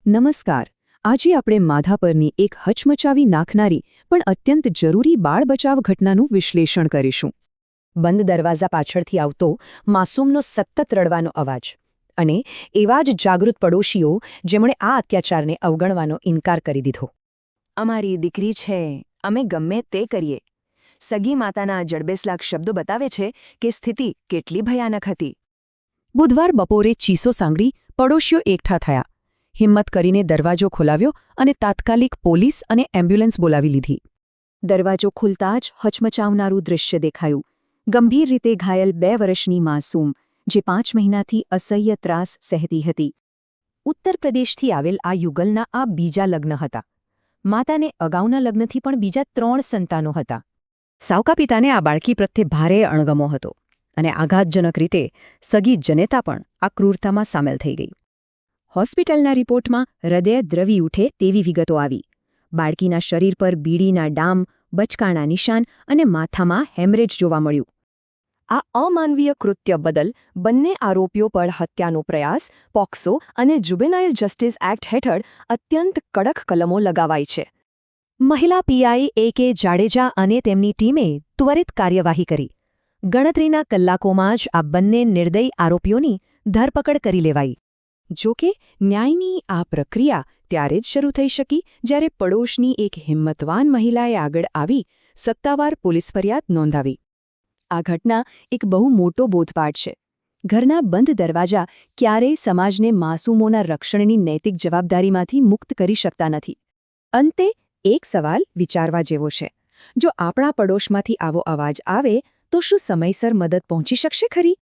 નમસ્કાર. આજે આપણે માધાપરની એક હચમચાવી નાખનારી પણ અત્યંત જરૂરી બાળ બચાવ ઘટનાનું વિશ્લેષણ કરીશું. બંધ દરવાજા પાછળથી આવતો માસૂમનો સતત રડવાનો અવાજ અને એવા જ જાગૃત પડોશીઓ જેમણે આ અત્યાચારને અવગણવાનો ઇનકાર કરી દીધો. અમારી દીકરી છે, અમે ગમે તે કરીએ. સગી માતાના જડબેસલાક શબ્દો બતાવે છે કે સ્થિતિ કેટલી ભયાનક હતી. બુધવાર બપોરે ચીસો સાંગળી પડોશીઓ એકઠા થયા. હિંમત કરીને દરવાજો ખોલાવ્યો અને તાત્કાલિક પોલીસ અને એમ્બ્યુલન્સ બોલાવી લીધી. દરવાજો ખુલતા જ હચમચાવનારું દૃશ્ય દેખાયું. ગંભીર રીતે ઘાયલ 2 વર્ષની માસૂમ, જે 5 મહિનાથી અસહ્ય ત્રાસ સહેતી હતી. ઉત્તર પ્રદેશથી આવેલ આ યુગલના આ બીજા લગ્ન હતા. માતાને અગાઉના લગ્નથી પણ બીજા 3 સંતાનો હતા. સાવકા પિતાને આ બાળકી પ્રત્યે ભારે અણગમો હતો અને આઘાતજનક રીતે સગી જનેતા પણ આ ક્રૂરતામાં સામેલ થઈ ગઈ. હોસ્પિટલના રિપોર્ટમાં હૃદય દ્રવી ઉઠે તેવી વિગતો આવી. બાળકીના શરીર પર બીડીના ડામ, બચકાના નિશાન અને માથામાં હેમરેજ જોવા મળ્યું. આ અમાનવીય કૃત્ય બદલ બંને આરોપીઓ પર હત્યાનો પ્રયાસ, પોક્સો અને જુવેનાઇલ જસ્ટિસ એક્ટ હેઠળ અત્યંત કડક કલમો લગાવાઈ છે. મહિલા પીઆઈ એ.કે. જાડેજા અને તેમની ટીમે ત્વરિત કાર્યવાહી કરી. ગણતરીના કલાકોમાં જ આ બંને નિર્દયી આરોપીઓની ધરપકડ કરી લેવાઈ. જો કે ન્યાયની આ પ્રક્રિયા ત્યારે જ શરૂ થઈ શકી જ્યારે પડોશની એક હિંમતવાન મહિલાએ આગળ આવી સત્તાવાર પોલીસ ફરિયાદ નોંધાવી. આ ઘટના એક બહુ મોટો બોધપાઠ છે. ઘરના બંધ દરવાજા ક્યારેય સમાજને માસૂમોના રક્ષણની નૈતિક જવાબદારીમાંથી મુક્ત કરી શકતા નથી. અંતે એક સવાલ વિચારવા જેવો છે. જો આપણા પડોશમાંથી આવો અવાજ આવે તો શું સમયસર મદદ પહોંચી શકશે ખરી?